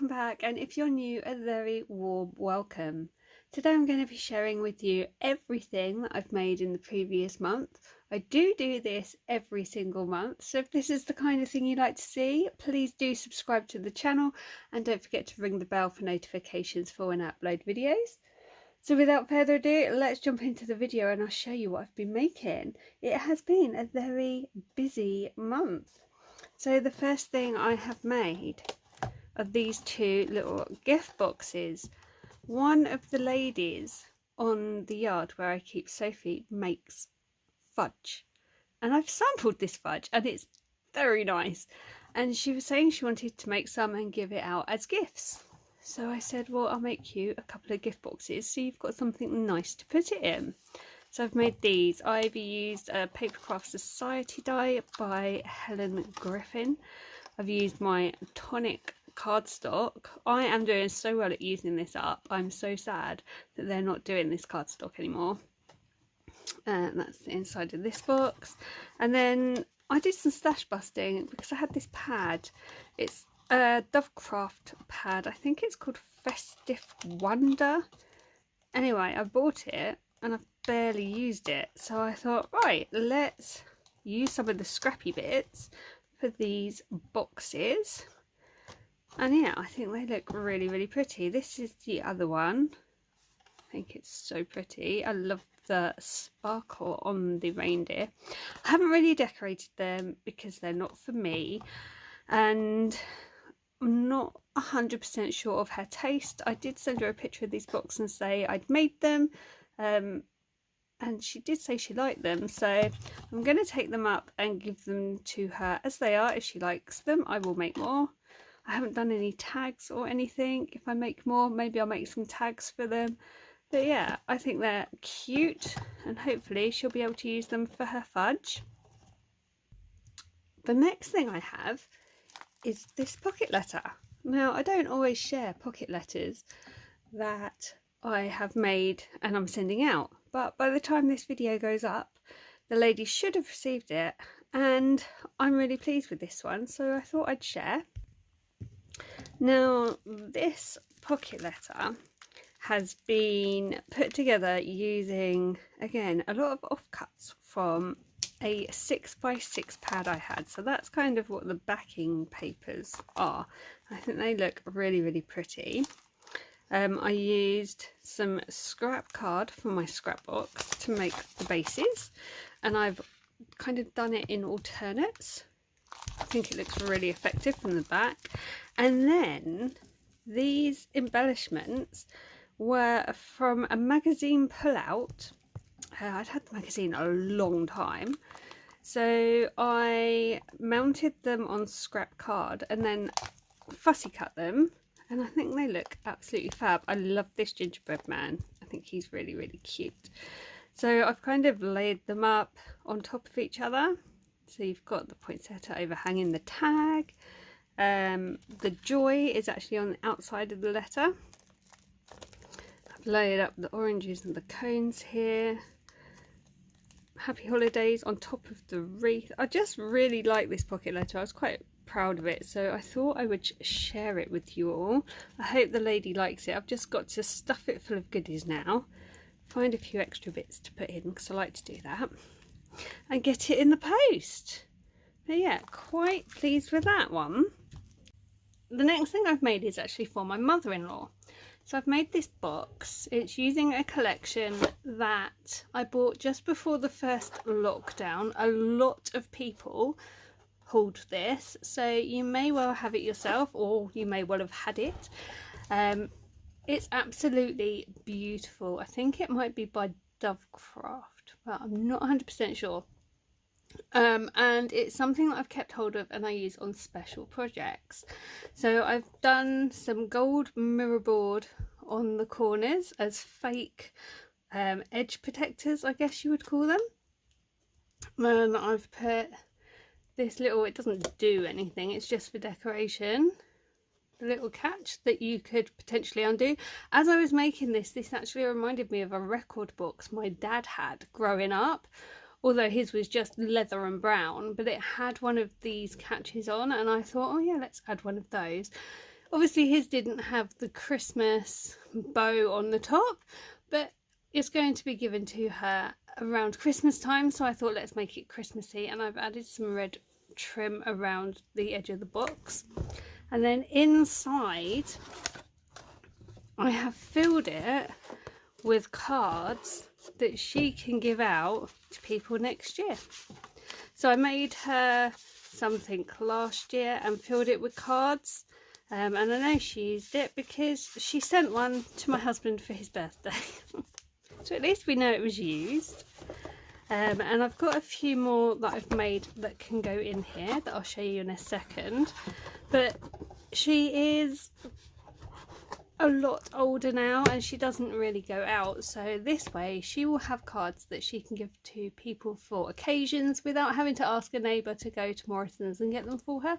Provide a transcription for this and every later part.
welcome back, and if you're new, a very warm welcome. Today I'm going to be sharing with you everything that I've made in the previous month. I do this every single month, so if this is the kind of thing you like to see, please do subscribe to the channel and don't forget to ring the bell for notifications for when I upload videos. So without further ado, let's jump into the video and I'll show you what I've been making. It has been a very busy month. So the first thing I have made are these two little gift boxes. One of the ladies on the yard where I keep Sophie makes fudge, and I've sampled this fudge and it's very nice, and she was saying she wanted to make some and give it out as gifts. So I said, well, I'll make you a couple of gift boxes so you've got something nice to put it in. So I've made these. I've used a Papercraft Society die by Helen Griffin. I've used my tonic cardstock. I am doing so well at using this up. I'm so sad that they're not doing this cardstock anymore. And that's the inside of this box. And then I did some stash busting because I had this pad. It's a Dovecraft pad. I think it's called Festive Wonder. Anyway, I bought it and I've barely used it, so I thought, right, let's use some of the scrappy bits for these boxes. And yeah, I think they look really pretty. This is the other one. I think it's so pretty. I love the sparkle on the reindeer. I haven't really decorated them because they're not for me, and I'm not 100% sure of her taste. I did send her a picture of these boxes and say I'd made them, and she did say she liked them, so I'm going to take them up and give them to her as they are. If she likes them, I will make more. I haven't done any tags or anything. If I make more, maybe I'll make some tags for them. But yeah, I think they're cute, and hopefully she'll be able to use them for her fudge. The next thing I have is this pocket letter. Now, I don't always share pocket letters that I have made and I'm sending out, but by the time this video goes up, the lady should have received it, and I'm really pleased with this one, so I thought I'd share. Now, this pocket letter has been put together using, again, a lot of offcuts from a 6x6 pad I had, so that's kind of what the backing papers are. I think they look really pretty. I used some scrap card from my scrapbox to make the bases, and I've kind of done it in alternates. I think it looks really effective from the back. And then these embellishments were from a magazine pullout. I'd had the magazine a long time, so I mounted them on scrap card and then fussy cut them, and I think they look absolutely fab. I love this gingerbread man. I think he's really cute. So I've kind of laid them up on top of each other. So you've got the poinsettia overhanging the tag. The joy is actually on the outside of the letter. I've layered up the oranges and the cones here. Happy holidays on top of the wreath. I just really like this pocket letter. I was quite proud of it, so I thought I would share it with you all. I hope the lady likes it. I've just got to stuff it full of goodies now, find a few extra bits to put in because I like to do that, and get it in the post. But yeah, quite pleased with that one. The next thing I've made is actually for my mother-in-law. So I've made this box. It's using a collection that I bought just before the first lockdown. A lot of people hauled this, so you may well have it yourself, or you may well have had it. It's absolutely beautiful. I think it might be by Dovecraft, but I'm not 100% sure. And it's something that I've kept hold of and I use on special projects. So I've done some gold mirror board on the corners as fake edge protectors, I guess you would call them. And I've put this little, it doesn't do anything, it's just for decoration, the little catch that you could potentially undo. As I was making this actually reminded me of a record box my dad had growing up, although his was just leather and brown, but it had one of these catches on, and I thought, oh yeah, let's add one of those. Obviously his didn't have the Christmas bow on the top, but it's going to be given to her around Christmas time, so I thought let's make it Christmassy, and I've added some red trim around the edge of the box. And then inside I have filled it with cards that she can give out to people next year. So I made her something last year and filled it with cards, and I know she used it because she sent one to my husband for his birthday. So at least we know it was used. And I've got a few more that I've made that can go in here that I'll show you in a second. But she is a lot older now and she doesn't really go out, so this way she will have cards that she can give to people for occasions without having to ask a neighbour to go to Morrison's and get them for her.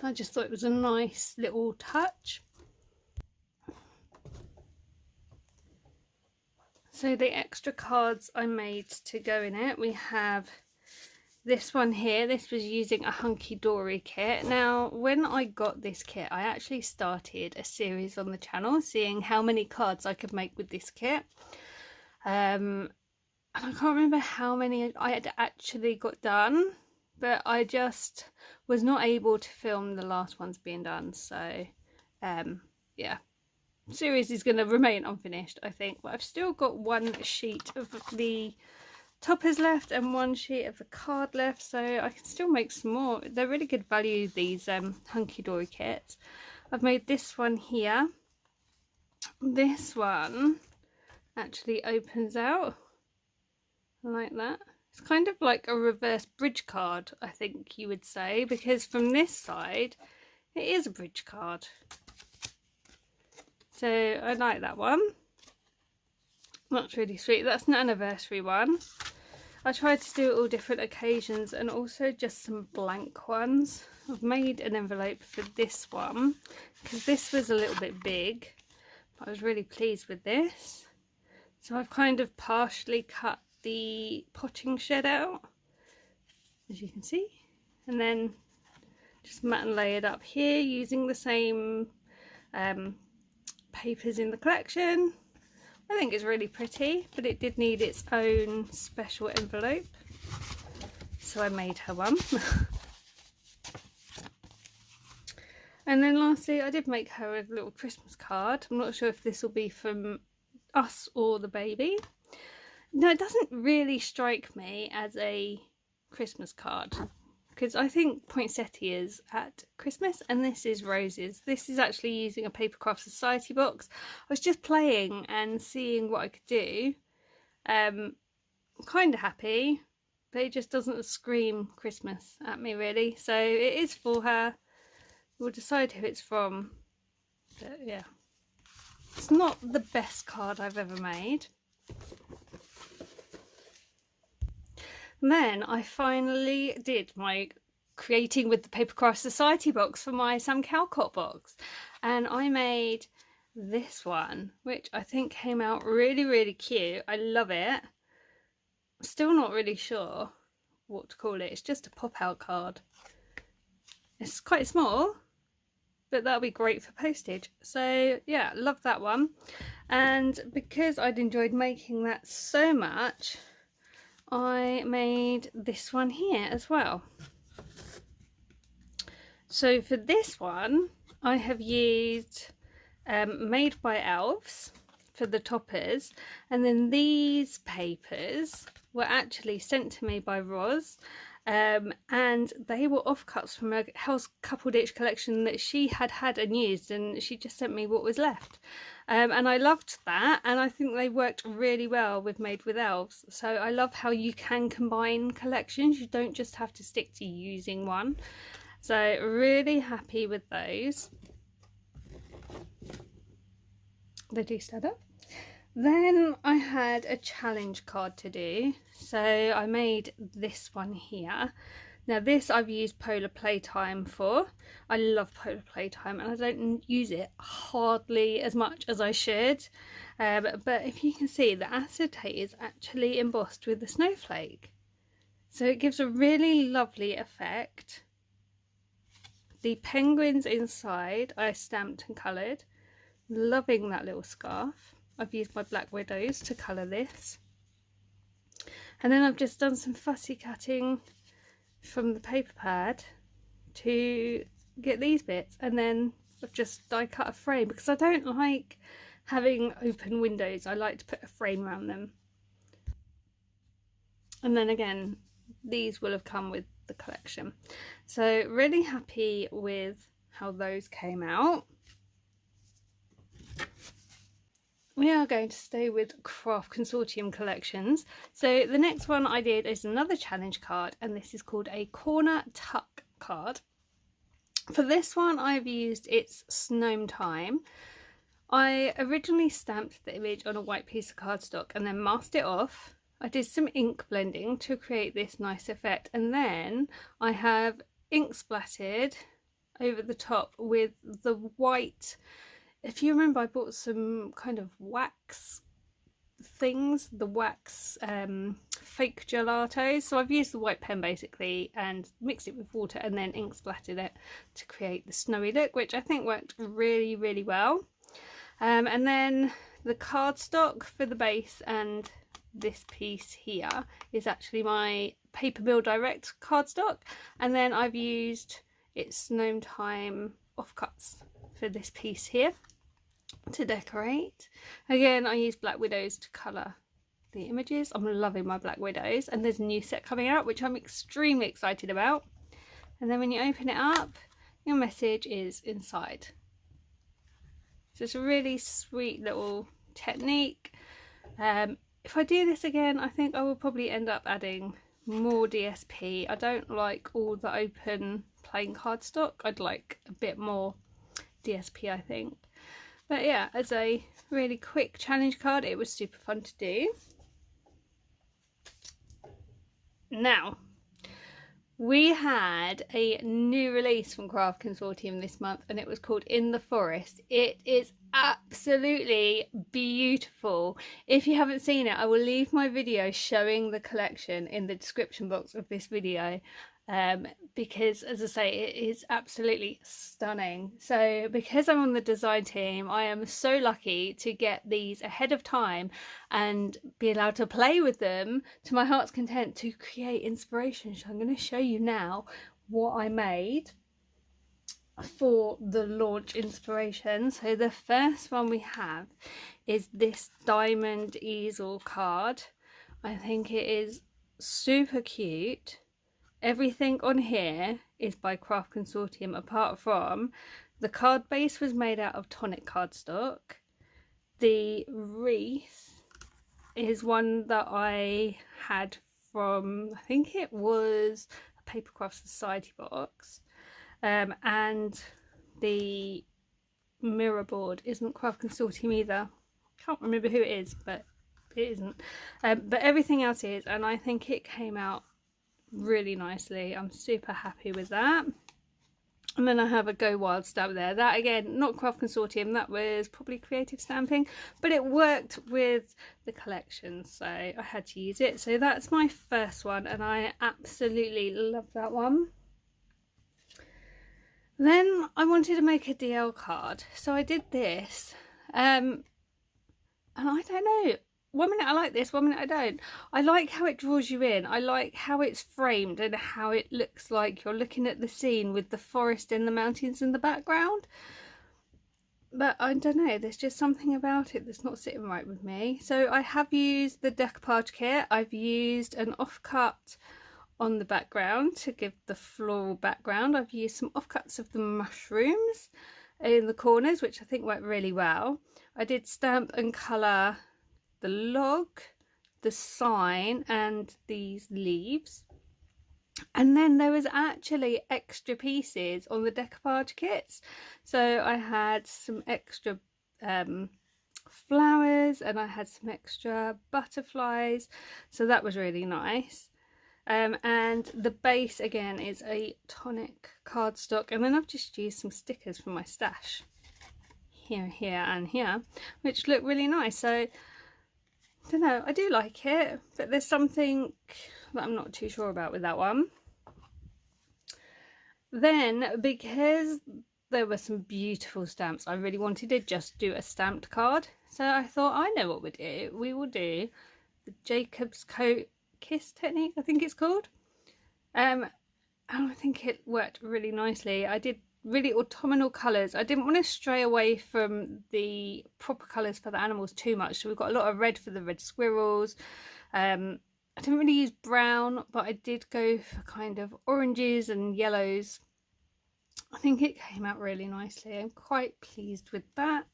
I just thought it was a nice little touch. So the extra cards I made to go in it, we have this one here. This was using a Hunky Dory kit. Now when I got this kit, I actually started a series on the channel seeing how many cards I could make with this kit, and I can't remember how many I had actually got done, but I just was not able to film the last ones being done. So yeah, series is going to remain unfinished, I think, but I've still got one sheet of the toppers left and one sheet of the card left, so I can still make some more. They're really good value, these Hunky Dory kits. I've made this one here. This one actually opens out like that. It's kind of like a reverse bridge card, I think you would say, because from this side it is a bridge card. So I like that one. That's really sweet. That's an anniversary one. I tried to do all different occasions and also just some blank ones. I've made an envelope for this one because this was a little bit big, but I was really pleased with this. So I've kind of partially cut the potting shed out, as you can see, and then just mat and lay it up here using the same papers in the collection. I think it's really pretty, but it did need its own special envelope, so I made her one. And then lastly, I did make her a little Christmas card. I'm not sure if this will be from us or the baby. No, it doesn't really strike me as a Christmas card, because I think poinsettia is at Christmas and this is roses. This is actually using a Craft Society box. I was just playing and seeing what I could do. I'm kind of happy, but it just doesn't scream Christmas at me really. So it is for her. We'll decide who it's from. But yeah, it's not the best card I've ever made. Then I finally did my creating with the Craft Society box for my Sam Cowcott box, and I made this one, which I think came out really cute. I love it. Still not really sure what to call it. It's just a pop-out card. It's quite small, but that'll be great for postage. So yeah, love that one. And because I'd enjoyed making that so much, I made this one here as well. So for this one, I have used Made by Elves for the toppers, and then these papers were actually sent to me by Roz, and they were offcuts from a House Couple Ditch collection that she had and used, and she just sent me what was left. And I loved that, and I think they worked really well with Made with Elves. So I love how you can combine collections. You don't just have to stick to using one. So really happy with those. They do stand up. Then I had a challenge card to do, so I made this one here. Now this I've used Polar Playtime for. I love Polar Playtime and I don't use it hardly as much as I should, but if you can see, the acetate is actually embossed with the snowflake, so it gives a really lovely effect. The penguins inside I stamped and coloured. Loving that little scarf. I've used my Black Widows to colour this. And then I've just done some fussy cutting from the paper pad to get these bits, and then I've just die cut a frame because I don't like having open windows. I like to put a frame around them. And then again, these will have come with the collection. So really happy with how those came out. We are going to stay with Craft Consortium collections. So the next one I did is another challenge card, and this is called a Corner Tuck card. For this one I've used It's Gnome Time. I originally stamped the image on a white piece of cardstock and then masked it off. I did some ink blending to create this nice effect, and then I have ink splattered over the top with the white. If you remember, I bought some kind of wax things, the wax fake gelato. So I've used the white pen basically and mixed it with water and then ink splattered it to create the snowy look, which I think worked really, really well. And then the cardstock for the base and this piece here is actually my Paper Mill Direct cardstock. And then I've used It's Gnome Time offcuts for this piece here to decorate. Again, I use Black Widows to colour the images. I'm loving my Black Widows, and there's a new set coming out which I'm extremely excited about. And then when you open it up, your message is inside. So it's a really sweet little technique. If I do this again, I think I will probably end up adding more DSP. I don't like all the open plain cardstock. I'd like a bit more DSP, I think. But yeah, as a really quick challenge card, it was super fun to do. Now, we had a new release from Craft Consortium this month, and it was called In the Forest. It is absolutely beautiful. If you haven't seen it, I will leave my video showing the collection in the description box of this video. Because as I say, it is absolutely stunning. So because I'm on the design team, I am so lucky to get these ahead of time and be allowed to play with them to my heart's content to create inspiration. So I'm going to show you now what I made for the launch inspiration. So the first one we have is this diamond easel card. I think it is super cute. Everything on here is by Craft Consortium, apart from the card base was made out of tonic cardstock. The wreath is one that I had from, I think it was a Papercraft Society box. And the mirror board isn't Craft Consortium either. Can't remember who it is, but it isn't. But everything else is, and I think it came out really nicely. I'm super happy with that. And then I have a Go Wild stamp there. That again, not Craft Consortium, that was probably Creative Stamping, but it worked with the collection, so I had to use it. So that's my first one, and I absolutely love that one. Then I wanted to make a DL card, so I did this, and I don't know, one minute I like this, one minute I don't. I like how it draws you in. I like how it's framed and how it looks like you're looking at the scene with the forest and the mountains in the background. But I don't know, there's just something about it that's not sitting right with me. So I have used the decoupage kit. I've used an offcut on the background to give the floral background. I've used some offcuts of the mushrooms in the corners, which I think worked really well. I did stamp and colour the log, the sign, and these leaves. And then there was actually extra pieces on the decoupage kits. So I had some extra flowers, and I had some extra butterflies. So that was really nice. And the base again is a tonic cardstock, and then I've just used some stickers from my stash here, here, and here, which look really nice. So I don't know, I do like it, but there's something that I'm not too sure about with that one. Then, because there were some beautiful stamps, I really wanted to just do a stamped card. So I thought, I know what we'll do. We will do the Jacob's Coat Kiss technique, I think it's called. And I think it worked really nicely. I did really autumnal colours. I didn't want to stray away from the proper colours for the animals too much. So we've got a lot of red for the red squirrels. I didn't really use brown, but I did go for kind of oranges and yellows. I think it came out really nicely. I'm quite pleased with that.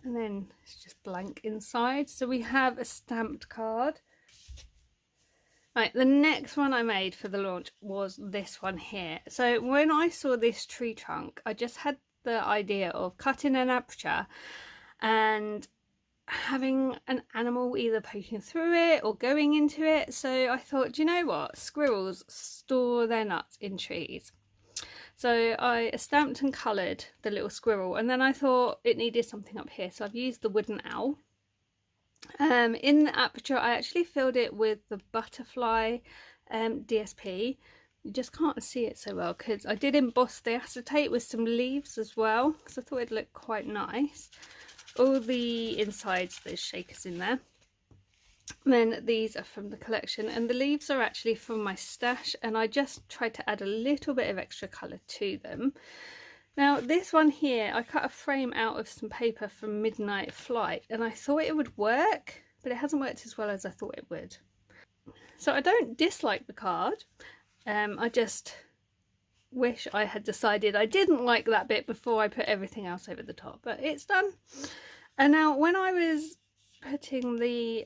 And then it's just blank inside. So we have a stamped card. Right, the next one I made for the launch was this one here. So when I saw this tree trunk, I just had the idea of cutting an aperture and having an animal either poking through it or going into it. So I thought, do you know what? Squirrels store their nuts in trees. So I stamped and coloured the little squirrel, and then I thought it needed something up here. So I've used the wooden owl. In the aperture I actually filled it with the butterfly DSP. You just can't see it so well because I did emboss the acetate with some leaves as well, because I thought it'd look quite nice. All the insides, there's shakers in there. And then these are from the collection, and the leaves are actually from my stash, and I just tried to add a little bit of extra colour to them. Now this one here, I cut a frame out of some paper from Midnight Flight, and I thought it would work, but it hasn't worked as well as I thought it would. So I don't dislike the card, I just wish I had decided I didn't like that bit before I put everything else over the top, but it's done. And now when I was putting the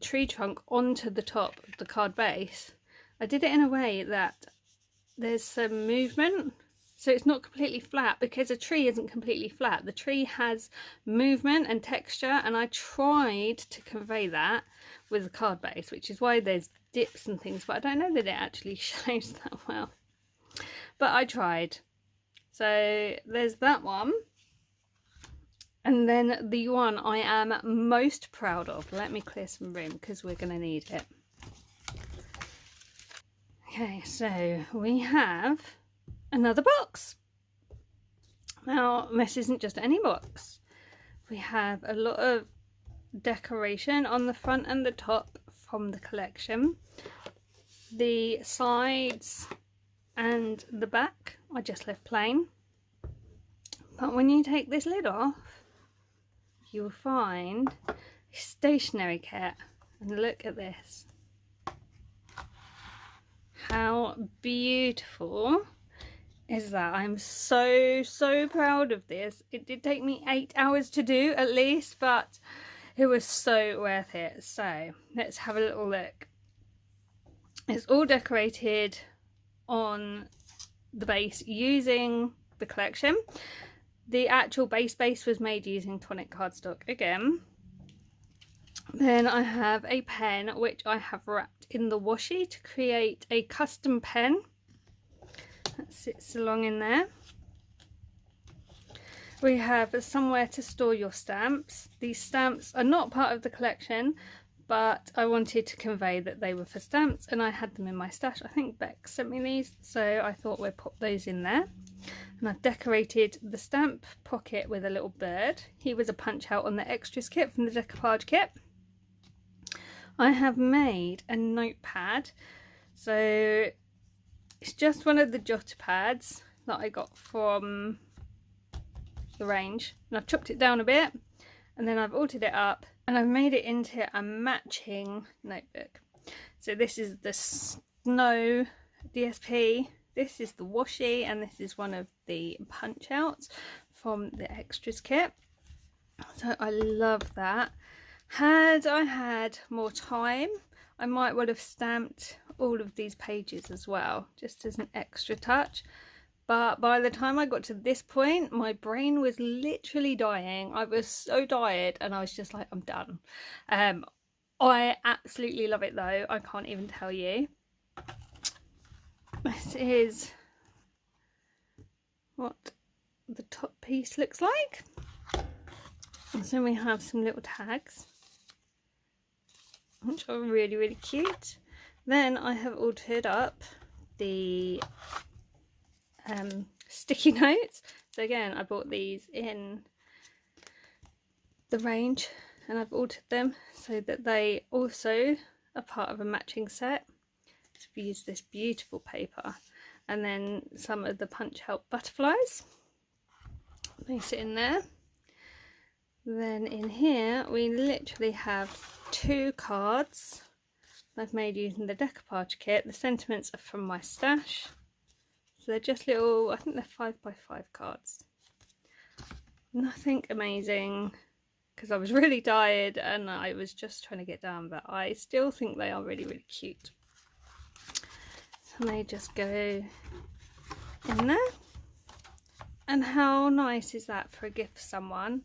tree trunk onto the top of the card base, I did it in a way that there's some movement. So it's not completely flat, because a tree isn't completely flat. The tree has movement and texture, and I tried to convey that with the card base, which is why there's dips and things, but I don't know that it actually shows that well. But I tried. So there's that one. And then the one I am most proud of. Let me clear some room because we're going to need it. Okay, so we have another box. Now this isn't just any box. We have a lot of decoration on the front and the top from the collection. The sides and the back I just left plain, but when you take this lid off you will find a stationery kit, and look at this. How beautiful is that? I'm so proud of this. It did take me 8 hours to do at least, but it was so worth it. So let's have a little look. It's all decorated on the base using the collection. The actual base was made using tonic cardstock again. Then I have a pen which I have wrapped in the washi to create a custom pen that sits along in there. We have somewhere to store your stamps. These stamps are not part of the collection, but I wanted to convey that they were for stamps, and I had them in my stash. I think Beck sent me these, so I thought we'd pop those in there. And I've decorated the stamp pocket with a little bird. He was a punch out on the extras kit from the decoupage kit. I have made a notepad. So it's just one of the jotter pads that I got from the range. And I've chopped it down a bit, and then I've altered it up, and I've made it into a matching notebook. So this is the Snow DSP. This is the washi, and this is one of the punch outs from the extras kit. So I love that. Had I had more time, I might would have stamped all of these pages as well, just as an extra touch. But by the time I got to this point, my brain was literally dying. I was so tired, and I was just like, I'm done. I absolutely love it though. I can't even tell you. This is what the top piece looks like. And so we have some little tags, which are really cute. Then I have altered up the sticky notes. So again, I bought these in the range and I've altered them so that they also are part of a matching set. So we use this beautiful paper, and then some of the punch out butterflies, they sit in there. Then in here we literally have 2 cards I've made using the decoupage kit. The sentiments are from my stash, so they're just little, I think they're 5x5 cards. Nothing amazing, because I was really tired and I was just trying to get down, but I still think they are really, really cute. So they just go in there. And how nice is that for a gift for someone?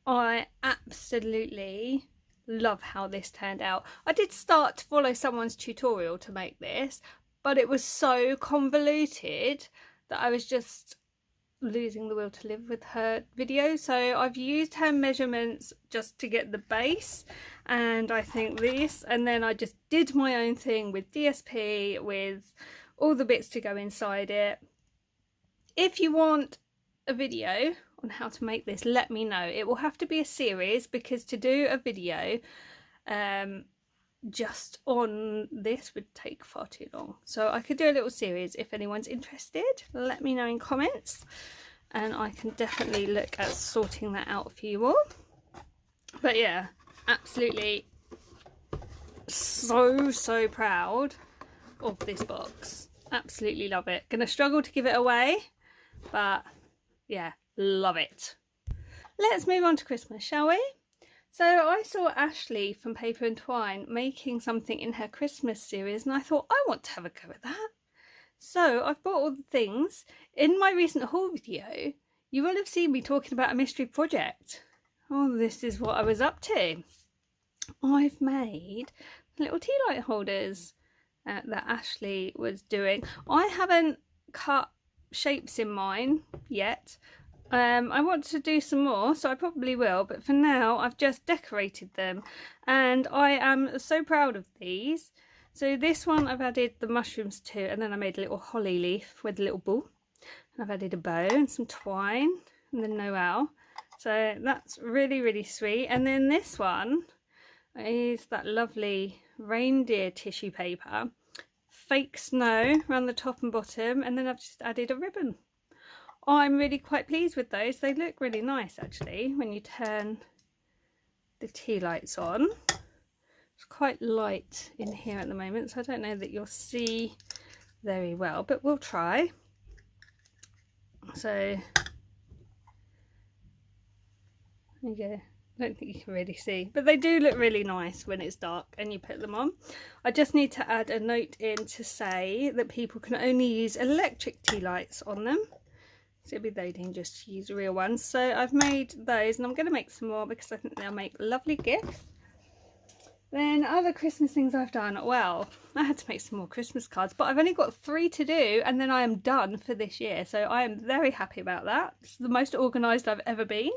I absolutely love how this turned out. I did start to follow someone's tutorial to make this, but it was so convoluted that I was just losing the will to live with her video. So I've used her measurements just to get the base, and I think this, and then I just did my own thing with DSP with all the bits to go inside it. If you want a video on how to make this, let me know. It will have to be a series, because to do a video just on this would take far too long. So I could do a little series. If anyone's interested, let me know in comments and I can definitely look at sorting that out for you all. But yeah, absolutely so proud of this box. Absolutely love it. Gonna struggle to give it away, but yeah, love it. Let's move on to Christmas, shall we? So I saw Ashley from Paper and Twine making something in her Christmas series, and I thought, I want to have a go at that. So I've bought all the things. In my recent haul video, you will have seen me talking about a mystery project. Oh, this is what I was up to. I've made little tea light holders that Ashley was doing. I haven't cut shapes in mine yet. I want to do some more, so I probably will, but for now I've just decorated them and I am so proud of these. So this one I've added the mushrooms to, and then I made a little holly leaf with a little ball, and I've added a bow and some twine and then Noel, so that's really sweet. And then this one, I used that lovely reindeer tissue paper, fake snow around the top and bottom, and then I've just added a ribbon. I'm really quite pleased with those. They look really nice actually when you turn the tea lights on. It's quite light in here at the moment, so I don't know that you'll see very well, but we'll try. So there you go. I don't think you can really see, but they do look really nice when it's dark and you put them on. I just need to add a note in to say that people can only use electric tea lights on them. So it'll be very dangerous to use real ones. So I've made those, and I'm going to make some more because I think they'll make lovely gifts. Then other Christmas things I've done, well, I had to make some more Christmas cards, but I've only got 3 to do and then I am done for this year. So I am very happy about that. It's the most organised I've ever been.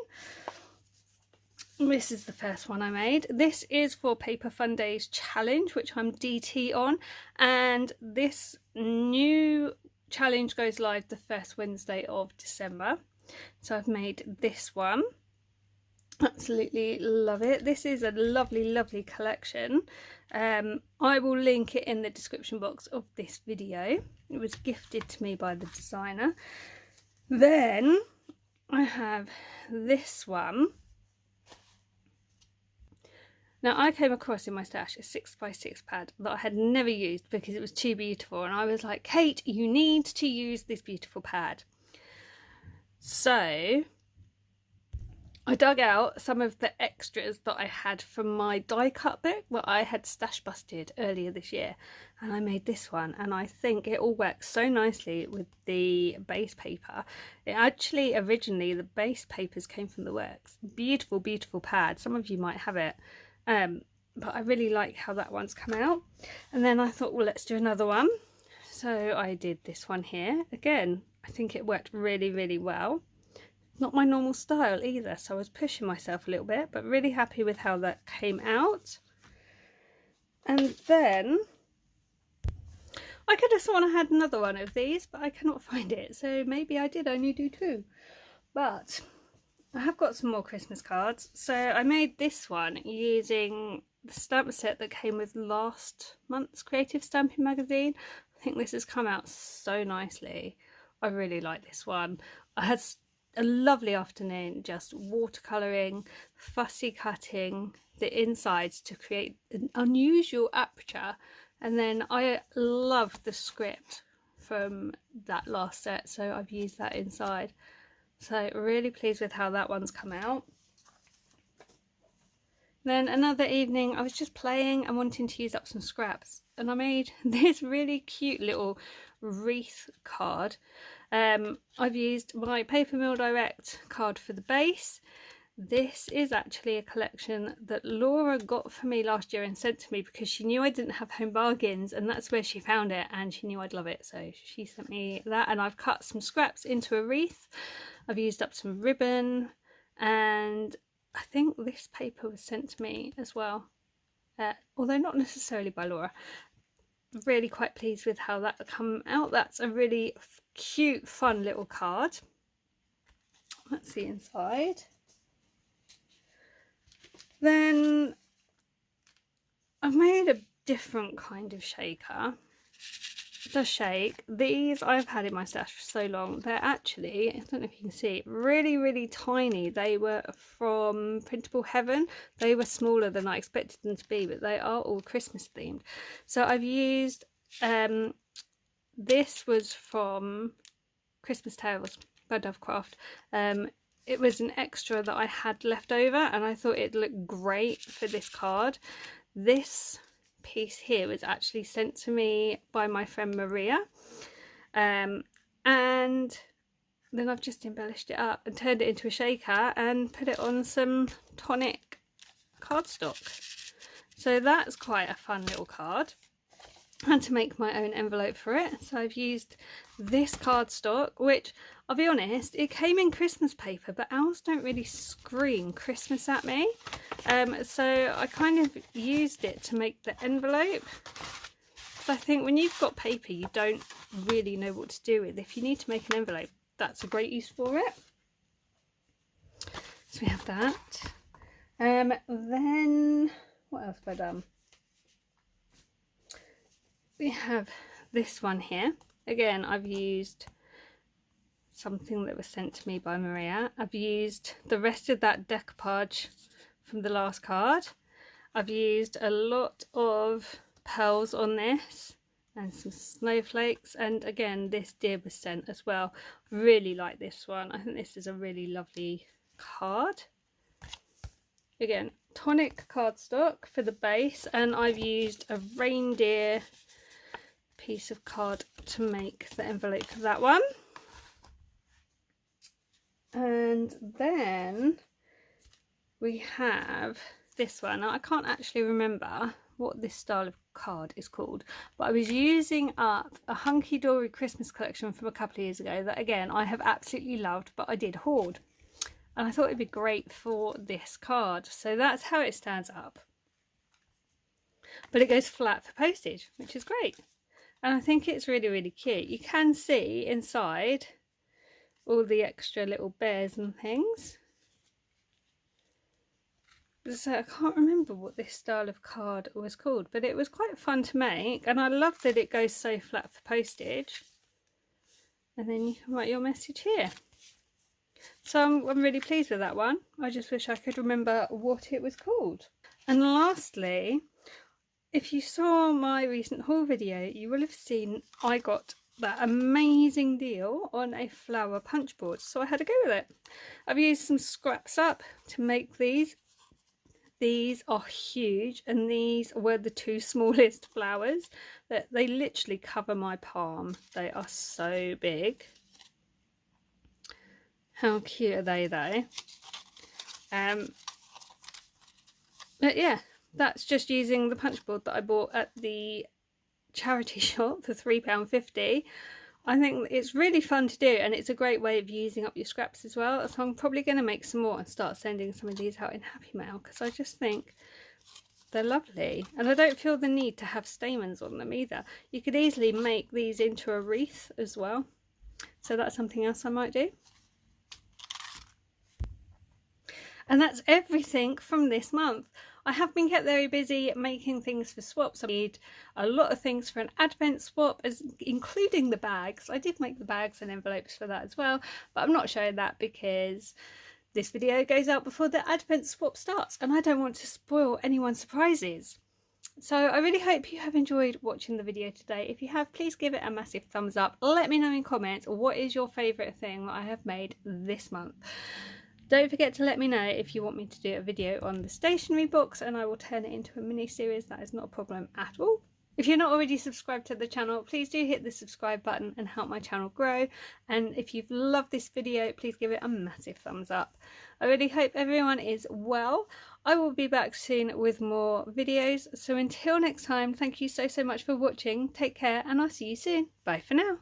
This is the first one I made. This is for PaperFundays challenge, which I'm DT on, and this new challenge goes live the first Wednesday of December. So I've made this one. Absolutely love it. This is a lovely collection. I will link it in the description box of this video. It was gifted to me by the designer. Then I have this one. Now I came across in my stash a 6x6 pad that I had never used because it was too beautiful, and I was like, Kate, you need to use this beautiful pad. So I dug out some of the extras that I had from my die cut book that I had stash busted earlier this year, and I made this one, and I think it all works so nicely with the base paper. It actually, originally the base papers came from the works. Beautiful pad. Some of you might have it. But I really like how that one's come out. And then I thought, well, let's do another one. So I did this one here. Again, I think it worked really well. Not my normal style either, so I was pushing myself a little bit, but really happy with how that came out. And then I could have sworn I had another one of these, but I cannot find it, so maybe I did only do 2. But I have got some more Christmas cards. So I made this one using the stamp set that came with last month's Creative Stamping magazine. I think this has come out so nicely. I really like this one. I had a lovely afternoon just watercolouring, fussy cutting the insides to create an unusual aperture, and then I loved the script from that last set, so I've used that inside. So really pleased with how that one's come out. Then another evening I was just playing and wanting to use up some scraps, and I made this really cute little wreath card. I've used my Paper Mill Direct card for the base. This is actually a collection that Laura got for me last year and sent to me because she knew I didn't have Home Bargains, and that's where she found it, and she knew I'd love it, so she sent me that. And I've cut some scraps into a wreath. I've used up some ribbon, and I think this paper was sent to me as well, although not necessarily by Laura. Really quite pleased with how that come out. That's a really cute, fun little card. Let's see inside. Then I've made a different kind of shaker. The shake. These I've had in my stash for so long. They're actually, I don't know if you can see, really tiny. They were from Printable Heaven. They were smaller than I expected them to be, but they are all Christmas themed. So I've used, this was from Christmas Tales by Dovecraft. It was an extra that I had left over, and I thought it looked great for this card. This piece here was actually sent to me by my friend Maria, and then I've just embellished it up and turned it into a shaker and put it on some tonic cardstock. So that's quite a fun little card. I had to make my own envelope for it, so I've used this cardstock, which I'll be honest, it came in Christmas paper, but ours don't really scream Christmas at me. So I kind of used it to make the envelope. So I think when you've got paper you don't really know what to do with. If you need to make an envelope, that's a great use for it. So we have that. Then what else have I done? We have this one here. Again, I've used something that was sent to me by Maria. I've used the rest of that decoupage from the last card. I've used a lot of pearls on this and some snowflakes, and again this deer was sent as well. Really like this one. I think this is a really lovely card. Again, tonic cardstock for the base, and I've used a reindeer piece of card to make the envelope for that one. And then we have this one. Now I can't actually remember what this style of card is called, but I was using up a Hunky Dory Christmas collection from a couple of years ago that again I have absolutely loved, but I did hoard, and I thought it'd be great for this card. So that's how it stands up, but it goes flat for postage, which is great. And I think it's really cute. You can see inside all the extra little bears and things. So I can't remember what this style of card was called, but it was quite fun to make, and I love that it goes so flat for postage. And then you can write your message here. So I'm really pleased with that one. I just wish I could remember what it was called. And lastly, if you saw my recent haul video, you will have seen I got that amazing deal on a flower punch board, so I had to go with it. I've used some scraps up to make these. These are huge, and these were the 2 smallest flowers. That they literally cover my palm. They are so big. How cute are they though? But yeah, that's just using the punch board that I bought at the charity shop for £3.50. I think it's really fun to do, and it's a great way of using up your scraps as well. So I'm probably going to make some more and start sending some of these out in Happy Mail, because I just think They're lovely, and I don't feel the need to have stamens on them either. You could easily make these into a wreath as well, so that's something else I might do. And that's everything from this month. I have been kept very busy making things for swaps. I made a lot of things for an advent swap, including the bags. I did make the bags and envelopes for that as well, but I'm not showing that because this video goes out before the advent swap starts and I don't want to spoil anyone's surprises. So I really hope you have enjoyed watching the video today. If you have, please give it a massive thumbs up. Let me know in comments what is your favourite thing that I have made this month. Don't forget to let me know if you want me to do a video on the stationery box and I will turn it into a mini series. That is not a problem at all. If you're not already subscribed to the channel, please do hit the subscribe button and help my channel grow. And if you've loved this video, please give it a massive thumbs up. I really hope everyone is well. I will be back soon with more videos. So until next time, thank you so much for watching. Take care and I'll see you soon. Bye for now.